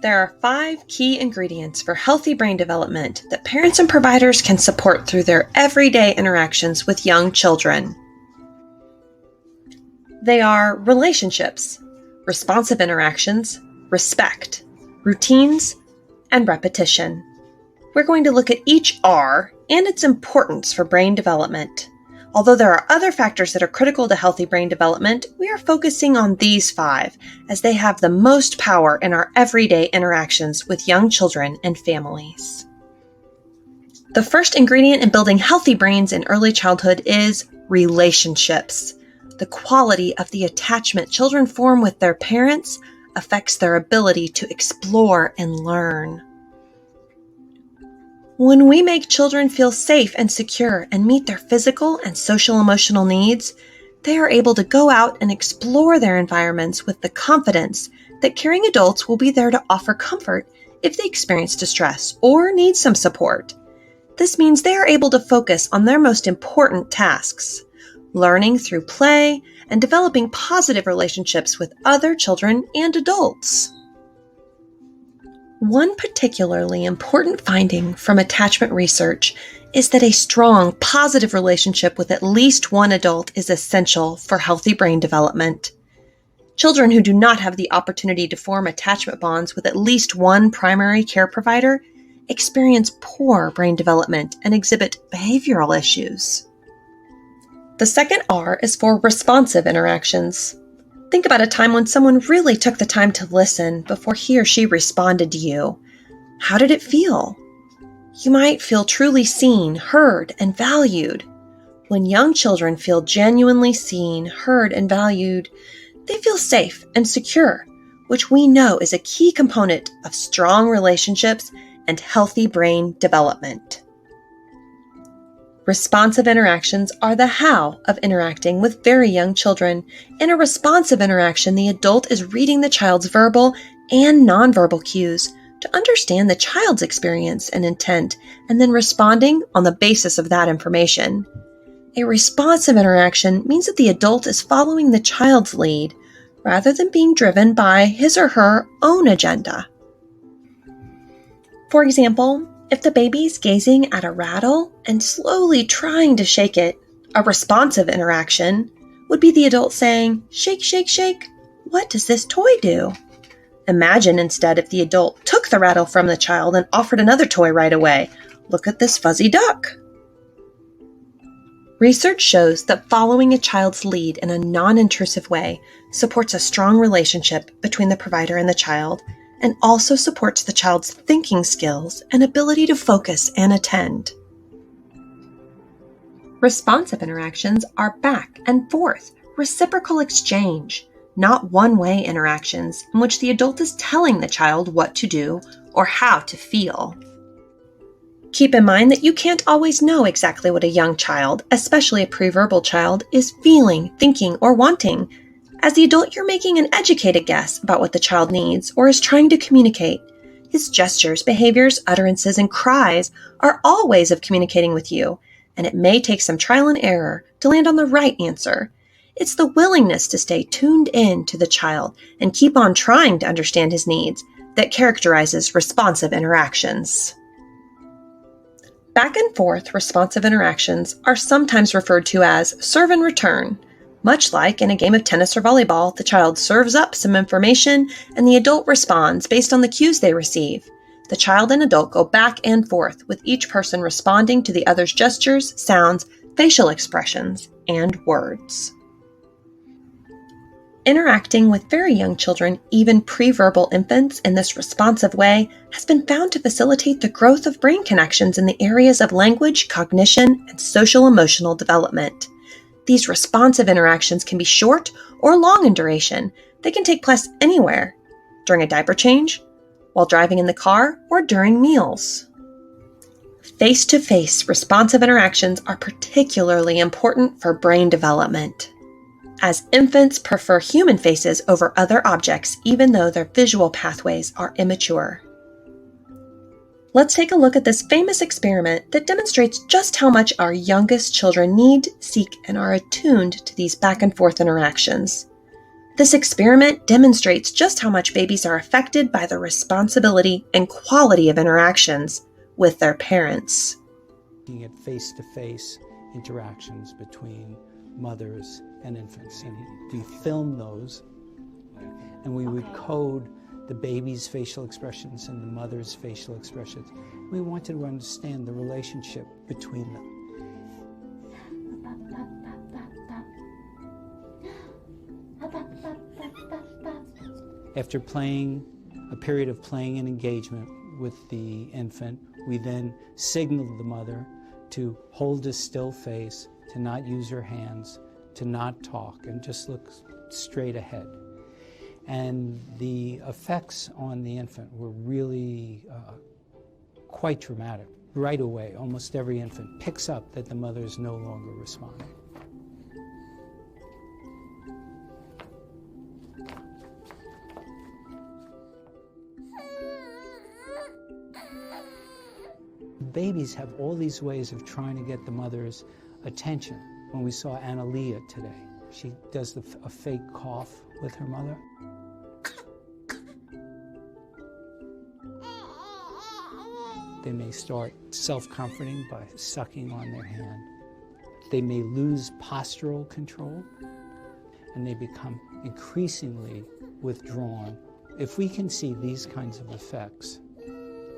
There are 5 key ingredients for healthy brain development that parents and providers can support through their everyday interactions with young children. They are relationships, responsive interactions, respect, routines, and repetition. We're going to look at each R and its importance for brain development. Although there are other factors that are critical to healthy brain development, we are focusing on these 5 as they have the most power in our everyday interactions with young children and families. The first ingredient in building healthy brains in early childhood is relationships. The quality of the attachment children form with their parents affects their ability to explore and learn. When we make children feel safe and secure and meet their physical and social emotional needs, they are able to go out and explore their environments with the confidence that caring adults will be there to offer comfort if they experience distress or need some support. This means they are able to focus on their most important tasks, learning through play and developing positive relationships with other children and adults. One particularly important finding from attachment research is that a strong, positive relationship with at least one adult is essential for healthy brain development. Children who do not have the opportunity to form attachment bonds with at least one primary care provider experience poor brain development and exhibit behavioral issues. The second R is for responsive interactions. Think about a time when someone really took the time to listen before he or she responded to you. How did it feel? You might feel truly seen, heard, and valued. When young children feel genuinely seen, heard, and valued, they feel safe and secure, which we know is a key component of strong relationships and healthy brain development. Responsive interactions are the how of interacting with very young children. In a responsive interaction, the adult is reading the child's verbal and nonverbal cues to understand the child's experience and intent, and then responding on the basis of that information. A responsive interaction means that the adult is following the child's lead rather than being driven by his or her own agenda. For example, if the baby's gazing at a rattle and slowly trying to shake it, a responsive interaction would be the adult saying, "Shake, shake, shake. What does this toy do?" Imagine instead if the adult took the rattle from the child and offered another toy right away. "Look at this fuzzy duck." Research shows that following a child's lead in a non-intrusive way supports a strong relationship between the provider and the child, and also supports the child's thinking skills and ability to focus and attend. Responsive interactions are back and forth, reciprocal exchange, not one-way interactions in which the adult is telling the child what to do or how to feel. Keep in mind that you can't always know exactly what a young child, especially a preverbal child, is feeling, thinking, or wanting. As the adult, you're making an educated guess about what the child needs or is trying to communicate. His gestures, behaviors, utterances, and cries are all ways of communicating with you, and it may take some trial and error to land on the right answer. It's the willingness to stay tuned in to the child and keep on trying to understand his needs that characterizes responsive interactions. Back and forth responsive interactions are sometimes referred to as serve and return. Much like in a game of tennis or volleyball, the child serves up some information and the adult responds based on the cues they receive. The child and adult go back and forth, with each person responding to the other's gestures, sounds, facial expressions, and words. Interacting with very young children, even preverbal infants, in this responsive way has been found to facilitate the growth of brain connections in the areas of language, cognition, and social-emotional development. These responsive interactions can be short or long in duration. They can take place anywhere, during a diaper change, while driving in the car, or during meals. Face-to-face responsive interactions are particularly important for brain development, as infants prefer human faces over other objects even though their visual pathways are immature. Let's take a look at this famous experiment that demonstrates just how much our youngest children need, seek, and are attuned to these back and forth interactions. This experiment demonstrates just how much babies are affected by the responsibility and quality of interactions with their parents. Looking at face-to-face interactions between mothers and infants, and we film those, and we would code the baby's facial expressions and the mother's facial expressions. We wanted to understand the relationship between them. After playing a period of playing and engagement with the infant, we then signaled the mother to hold a still face, to not use her hands, to not talk, and just look straight ahead. And the effects on the infant were really quite dramatic. Right away, almost every infant picks up that the mother is no longer responding. Babies have all these ways of trying to get the mother's attention. When we saw Analia today, she does a fake cough with her mother. They may start self-comforting by sucking on their hand. They may lose postural control, and they become increasingly withdrawn. If we can see these kinds of effects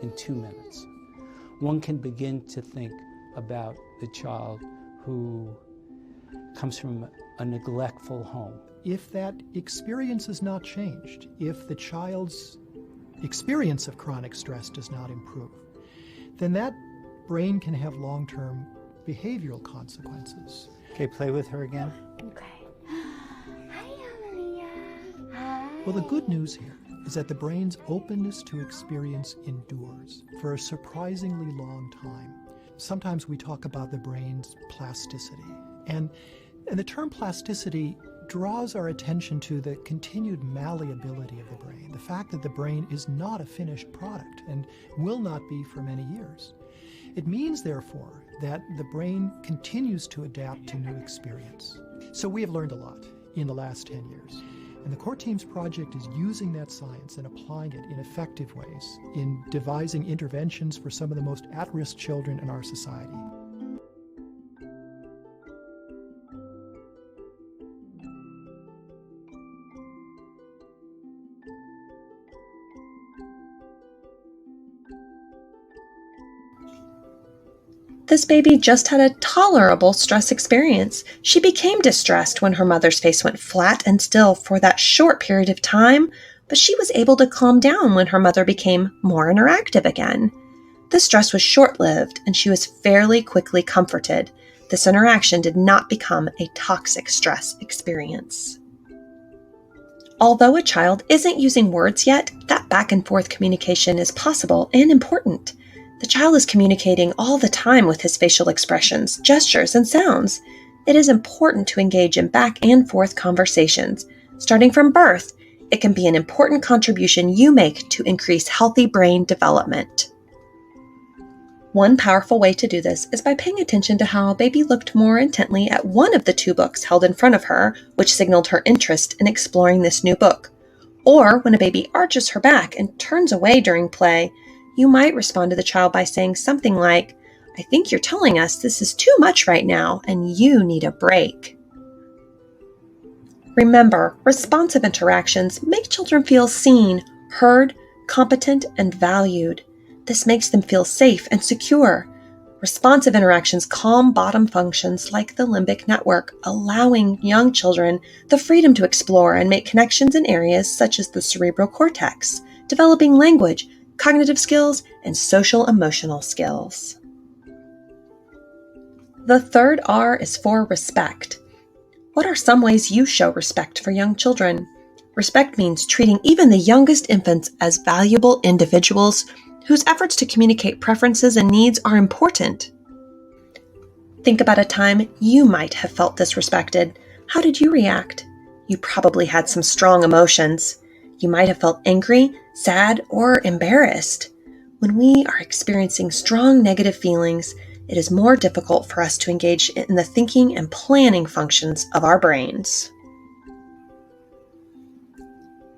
in 2 minutes, one can begin to think about the child who comes from a neglectful home. If that experience is not changed, if the child's experience of chronic stress does not improve, then that brain can have long-term behavioral consequences. Okay, play with her again. Okay. Hi, Amelia. Hi. Well, the good news here is that the brain's openness to experience endures for a surprisingly long time. Sometimes we talk about the brain's plasticity, and the term plasticity draws our attention to the continued malleability of the brain, the fact that the brain is not a finished product and will not be for many years. It means, therefore, that the brain continues to adapt to new experience. So we have learned a lot in the last 10 years. And the Core Teams project is using that science and applying it in effective ways in devising interventions for some of the most at-risk children in our society. This baby just had a tolerable stress experience. She became distressed when her mother's face went flat and still for that short period of time, but she was able to calm down when her mother became more interactive again. The stress was short-lived, and she was fairly quickly comforted. This interaction did not become a toxic stress experience. Although a child isn't using words yet, that back-and-forth communication is possible and important. The child is communicating all the time with his facial expressions, gestures, and sounds. It is important to engage in back and forth conversations. Starting from birth, it can be an important contribution you make to increase healthy brain development. One powerful way to do this is by paying attention to how baby looked more intently at one of the 2 books held in front of her, which signaled her interest in exploring this new book. Or when a baby arches her back and turns away during play, you might respond to the child by saying something like, "I think you're telling us this is too much right now and you need a break." Remember, responsive interactions make children feel seen, heard, competent, and valued. This makes them feel safe and secure. Responsive interactions calm bottom functions like the limbic network, allowing young children the freedom to explore and make connections in areas such as the cerebral cortex, developing language, cognitive skills, and social-emotional skills. The third R is for respect. What are some ways you show respect for young children? Respect means treating even the youngest infants as valuable individuals whose efforts to communicate preferences and needs are important. Think about a time you might have felt disrespected. How did you react? You probably had some strong emotions. You might have felt angry, sad, or embarrassed. When we are experiencing strong negative feelings, it is more difficult for us to engage in the thinking and planning functions of our brains.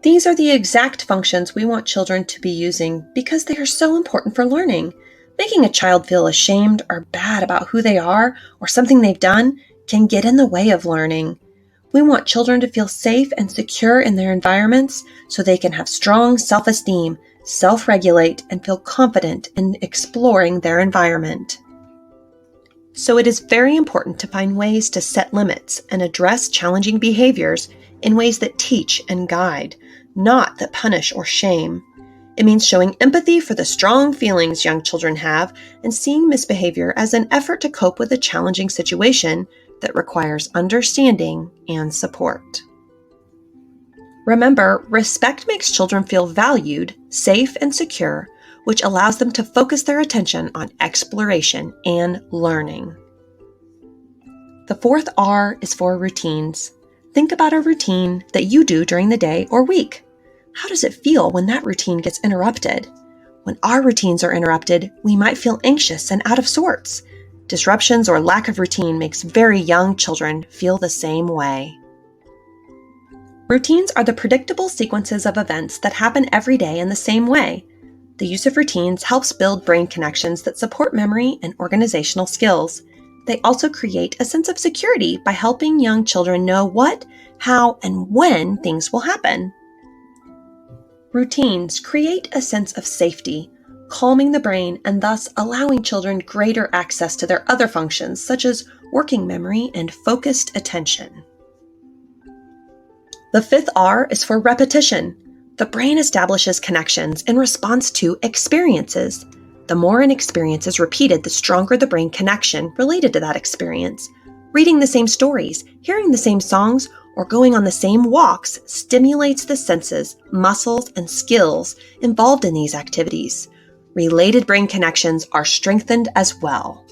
These are the exact functions we want children to be using because they are so important for learning. Making a child feel ashamed or bad about who they are or something they've done can get in the way of learning. We want children to feel safe and secure in their environments so they can have strong self-esteem, self-regulate, and feel confident in exploring their environment. So it is very important to find ways to set limits and address challenging behaviors in ways that teach and guide, not that punish or shame. It means showing empathy for the strong feelings young children have and seeing misbehavior as an effort to cope with a challenging situation that requires understanding and support. Remember, respect makes children feel valued, safe, and secure, which allows them to focus their attention on exploration and learning. The fourth R is for routines. Think about a routine that you do during the day or week. How does it feel when that routine gets interrupted? When our routines are interrupted, we might feel anxious and out of sorts. Disruptions or lack of routine makes very young children feel the same way. Routines are the predictable sequences of events that happen every day in the same way. The use of routines helps build brain connections that support memory and organizational skills. They also create a sense of security by helping young children know what, how, and when things will happen. Routines create a sense of safety, calming the brain and thus allowing children greater access to their other functions, such as working memory and focused attention. The fifth R is for repetition. The brain establishes connections in response to experiences. The more an experience is repeated, the stronger the brain connection related to that experience. Reading the same stories, hearing the same songs, or going on the same walks stimulates the senses, muscles, and skills involved in these activities. Related brain connections are strengthened as well.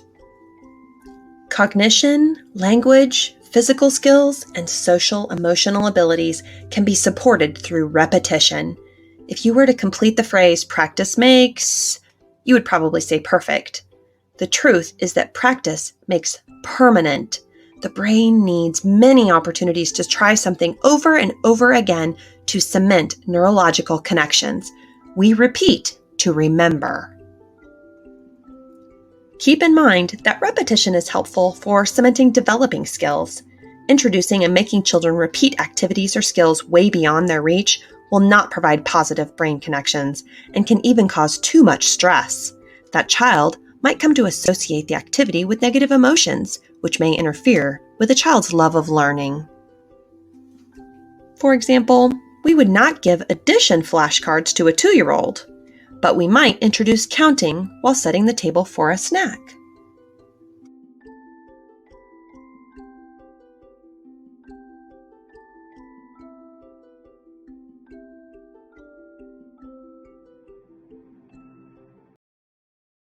Cognition, language, physical skills, and social emotional abilities can be supported through repetition. If you were to complete the phrase practice makes, you would probably say perfect. The truth is that practice makes permanent. The brain needs many opportunities to try something over and over again to cement neurological connections. We repeat to remember. Keep in mind that repetition is helpful for cementing developing skills. Introducing and making children repeat activities or skills way beyond their reach will not provide positive brain connections and can even cause too much stress. That child might come to associate the activity with negative emotions, which may interfere with a child's love of learning. For example, we would not give addition flashcards to a 2-year-old, but we might introduce counting while setting the table for a snack.